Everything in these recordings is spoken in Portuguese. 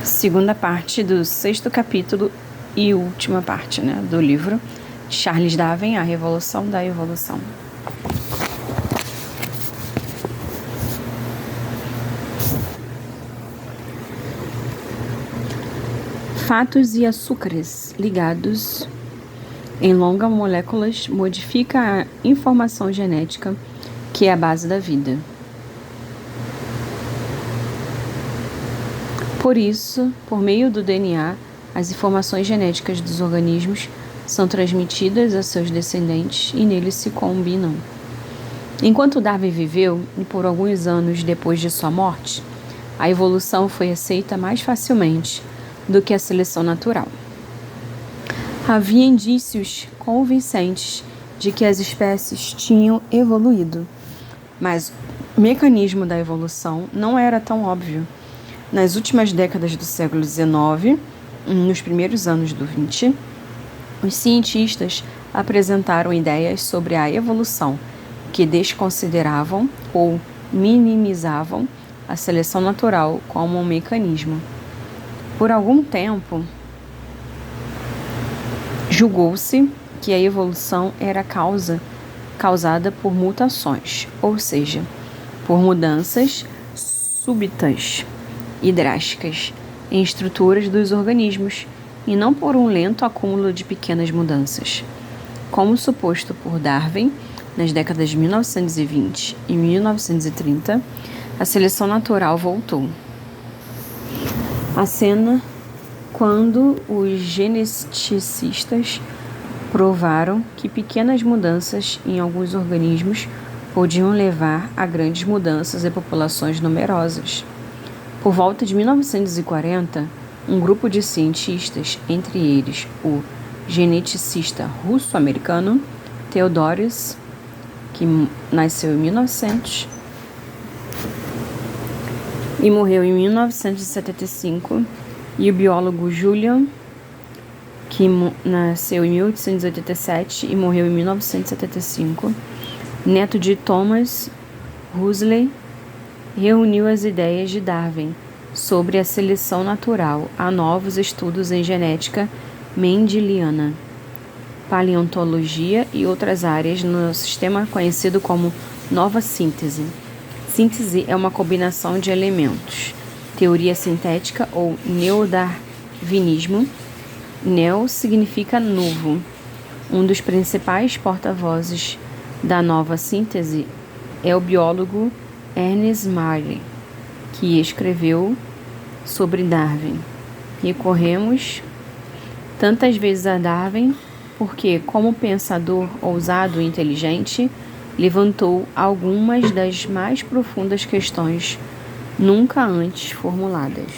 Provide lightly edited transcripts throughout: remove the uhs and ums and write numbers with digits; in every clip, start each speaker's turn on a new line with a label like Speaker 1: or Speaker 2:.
Speaker 1: segunda parte do 6º capítulo e última parte, do livro de Charles Darwin, A Revolução da Evolução. Fatos e açúcares ligados em longas moléculas modificam a informação genética, que é a base da vida. Por isso, por meio do DNA, as informações genéticas dos organismos são transmitidas a seus descendentes e neles se combinam. Enquanto Darwin viveu, e por alguns anos depois de sua morte, a evolução foi aceita mais facilmente do que a seleção natural. Havia indícios convincentes de que as espécies tinham evoluído, mas o mecanismo da evolução não era tão óbvio. Nas últimas décadas do século XIX, nos primeiros anos do XX, os cientistas apresentaram ideias sobre a evolução que desconsideravam ou minimizavam a seleção natural como um mecanismo. Por algum tempo, julgou-se que a evolução era causada por mutações, ou seja, por mudanças súbitas e drásticas em estruturas dos organismos, e não por um lento acúmulo de pequenas mudanças. Como suposto por Darwin, nas décadas de 1920 e 1930, a seleção natural voltou à cena quando os geneticistas provaram que pequenas mudanças em alguns organismos podiam levar a grandes mudanças em populações numerosas. Por volta de 1940, um grupo de cientistas, entre eles o geneticista russo-americano Theodorus, que nasceu em 1900 e morreu em 1975, e o biólogo Julian, que nasceu em 1887 e morreu em 1975, neto de Thomas Huxley, reuniu as ideias de Darwin sobre a seleção natural a novos estudos em genética mendeliana, paleontologia e outras áreas no sistema conhecido como nova síntese. Síntese é uma combinação de elementos. Teoria sintética ou neodarwinismo. Neo significa novo. Um dos principais porta-vozes da nova síntese é o biólogo Ernest Mayr, que escreveu sobre Darwin. Recorremos tantas vezes a Darwin porque, como pensador ousado e inteligente, levantou algumas das mais profundas questões nunca antes formuladas.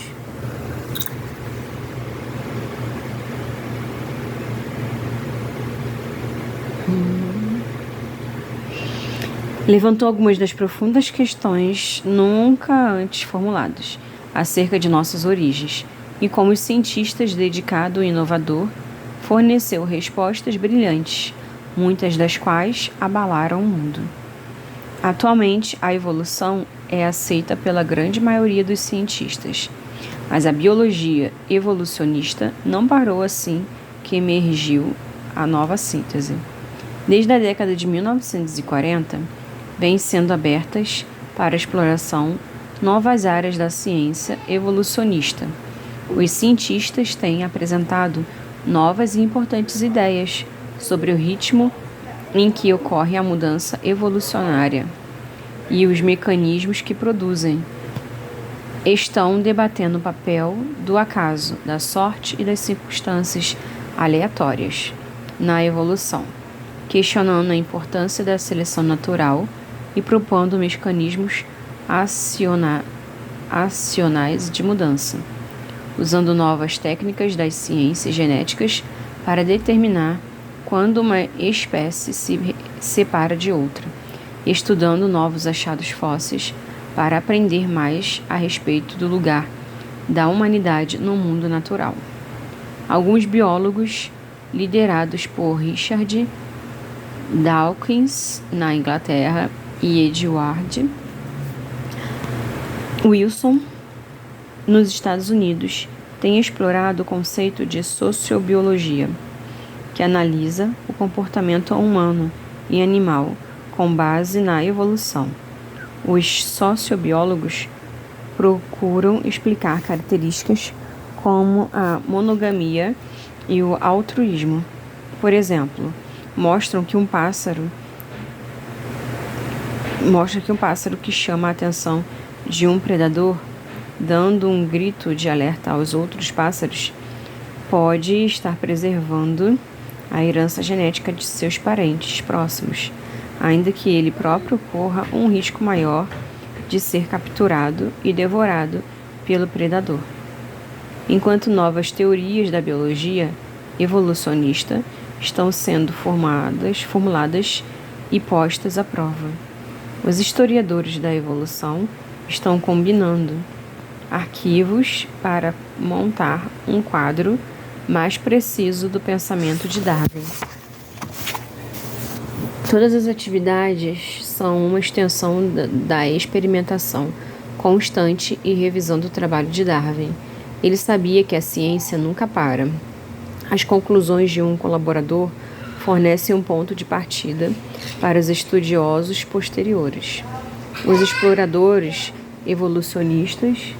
Speaker 1: Levantou algumas das profundas questões nunca antes formuladas acerca de nossas origens e, como cientista dedicado e inovador, forneceu respostas brilhantes, muitas das quais abalaram o mundo. Atualmente, a evolução é aceita pela grande maioria dos cientistas, mas a biologia evolucionista não parou assim que emergiu a nova síntese. Desde a década de 1940, vêm sendo abertas para exploração novas áreas da ciência evolucionista. Os cientistas têm apresentado novas e importantes ideias sobre o ritmo em que ocorre a mudança evolucionária e os mecanismos que produzem. Estão debatendo o papel do acaso, da sorte e das circunstâncias aleatórias na evolução, questionando a importância da seleção natural e propondo mecanismos acionais de mudança, usando novas técnicas das ciências genéticas para determinar quando uma espécie se separa de outra, estudando novos achados fósseis para aprender mais a respeito do lugar da humanidade no mundo natural. Alguns biólogos, liderados por Richard Dawkins, na Inglaterra, e Edward Wilson, nos Estados Unidos, tem explorado o conceito de sociobiologia, que analisa o comportamento humano e animal com base na evolução. Os sociobiólogos procuram explicar características como a monogamia e o altruísmo. Por exemplo, mostra que um pássaro que chama a atenção de um predador, dando um grito de alerta aos outros pássaros, pode estar preservando a herança genética de seus parentes próximos, ainda que ele próprio corra um risco maior de ser capturado e devorado pelo predador. Enquanto novas teorias da biologia evolucionista estão sendo formuladas e postas à prova, os historiadores da evolução estão combinando arquivos para montar um quadro mais preciso do pensamento de Darwin. Todas as atividades são uma extensão da experimentação constante e revisão do trabalho de Darwin. Ele sabia que a ciência nunca para. As conclusões de um colaborador fornecem um ponto de partida para os estudiosos posteriores. Os exploradores evolucionistas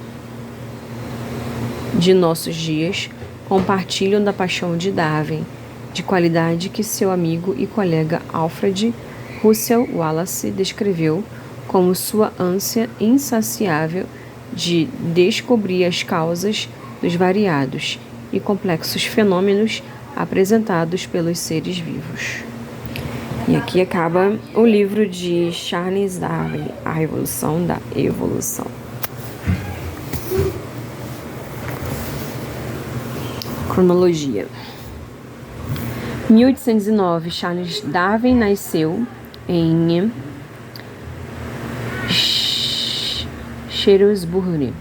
Speaker 1: de nossos dias compartilham da paixão de Darwin, de qualidade que seu amigo e colega Alfred Russel Wallace descreveu como sua ânsia insaciável de descobrir as causas dos variados e complexos fenômenos apresentados pelos seres vivos. E aqui acaba o livro de Charles Darwin, A Revolução da Evolução. Cronologia. 1809, Charles Darwin nasceu em Shrewsbury,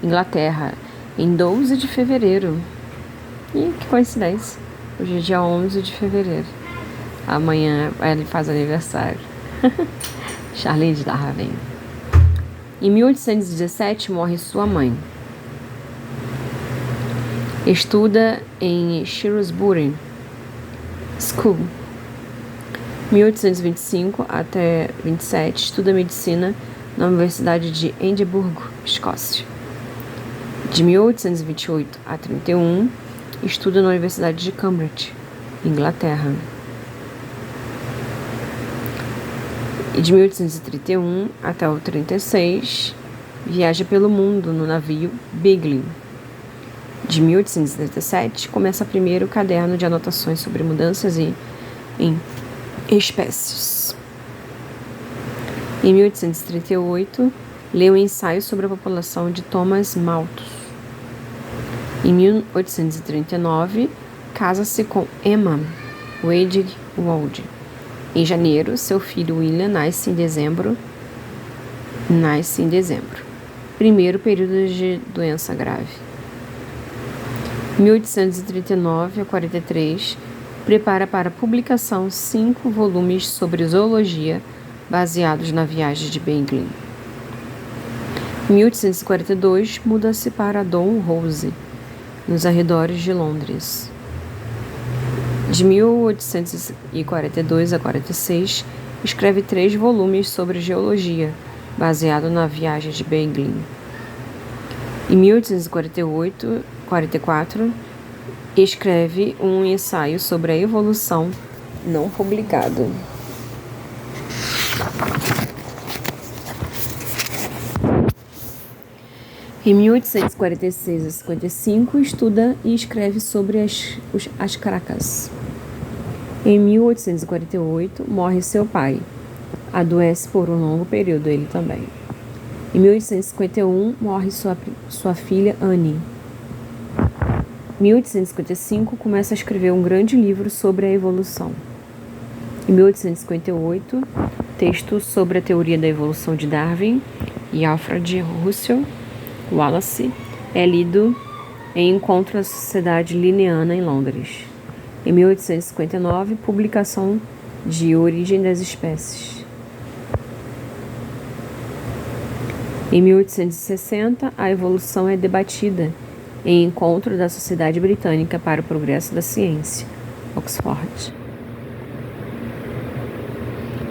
Speaker 1: Inglaterra, em 12 de fevereiro. E que coincidência, hoje é dia 11 de fevereiro. Amanhã ele faz aniversário. Charles Darwin. Em 1817 morre sua mãe. Estuda em Shrewsbury School. 1825 até 27 estuda medicina na Universidade de Edimburgo, Escócia. De 1828 a 31 estuda na Universidade de Cambridge, Inglaterra. E de 1831 até o 36 viaja pelo mundo no navio Beagle. De 1837, começa primeiro o caderno de anotações sobre mudanças em espécies. Em 1838, lê um ensaio sobre a população de Thomas Malthus. Em 1839, casa-se com Emma Wedgwood. Em janeiro, seu filho William nasce em dezembro. Primeiro período de doença grave. 1839 a 43, prepara para publicação 5 volumes sobre zoologia, baseados na viagem de Beagle. Em 1842, muda-se para Donrose, nos arredores de Londres. De 1842 a 46, escreve 3 volumes sobre geologia, baseado na viagem de Beagle. Em 1844, escreve um ensaio sobre a evolução, não publicado. Em 1846 a 55, estuda e escreve sobre as Caracas. Em 1848, morre seu pai. Adoece por um longo período ele também. Em 1851, morre sua filha Anne. Em 1855, começa a escrever um grande livro sobre a evolução. Em 1858, texto sobre a teoria da evolução de Darwin e Alfred Russel Wallace é lido em Encontro à Sociedade Linneana em Londres. Em 1859, publicação de Origem das Espécies. Em 1860, a evolução é debatida em Encontro da Sociedade Britânica para o Progresso da Ciência, Oxford.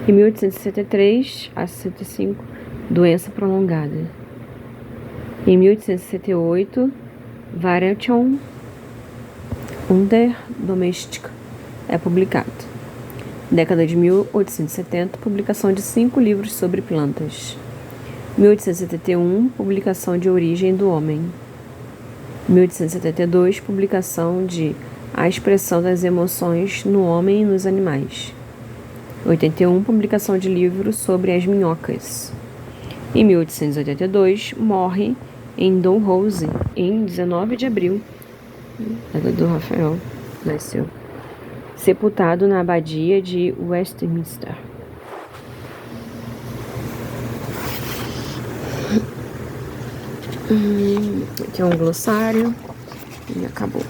Speaker 1: Em 1863 a 65, doença prolongada. Em 1868, Variation under Domestic é publicado. Década de 1870, publicação de 5 livros sobre plantas. 1871, publicação de Origem do Homem. 1872, publicação de A Expressão das Emoções no Homem e nos Animais. 81, publicação de livro sobre as minhocas. Em 1882, morre em Dalhousie, em 19 de abril. Data do Rafael nasceu. Sepultado na abadia de Westminster. Aqui é um glossário e acabou.